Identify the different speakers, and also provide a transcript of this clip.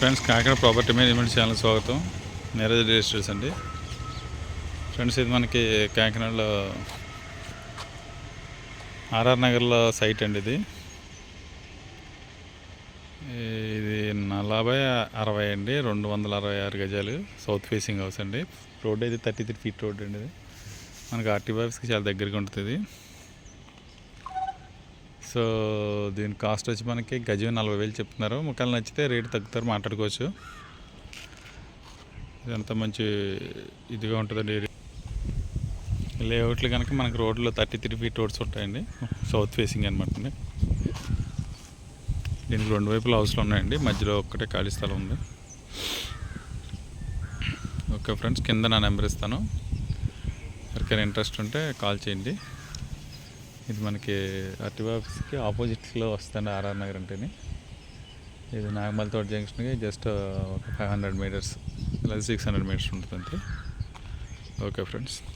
Speaker 1: Friends, Kakinada property management channel స్వాగతం. Neeraj real estates అండి. Friends, ఇది మనకి కాకినాడలో ఆర్ఆర్ నగర్లో సైట్ అండి. ఇది 40/60 అండి, 266 గజాలు. సౌత్ ఫేసింగ్ హౌస్ అండి. రోడ్ అయితే 33 ఫీట్ రోడ్ అండి. ఇది మనకి ఆర్టీఓ ఆఫీస్కి చాలా దగ్గరగా ఉంటుంది. సో దీని కాస్ట్ వచ్చి మనకి గజం 40,000 చెప్తున్నారు. ముక్కలు నచ్చితే రేటు తగ్గుతారు, మాట్లాడుకోవచ్చు. ఇదంతా మంచి ఇదిగా ఉంటుందండి. లేఅవుట్లు కనుక మనకి రోడ్లో 33 ఫీట్ రోడ్స్ ఉంటాయండి. సౌత్ ఫేసింగ్ అనమాట అండి. దీనికి 2 వైపుల హౌస్లు ఉన్నాయండి, మధ్యలో ఒక్కటే ఖాళీ స్థలం ఉంది. ఓకే ఫ్రెండ్స్, కింద నా నెంబర్ ఇస్తాను. ఎవరికైనా ఇంట్రెస్ట్ ఉంటే కాల్ చేయండి. ఇది మనకి ఆర్టీఓ ఆఫీస్కి ఆపోజిట్లో వస్తుంది ఆర్ఆర్ నగర్ అంటేనే. ఇది నాగమల్తోట జంక్షన్కి జస్ట్ ఒక 500 మీటర్స్ లేదా 600 మీటర్స్ ఉంటుంది అంతే. Okay friends.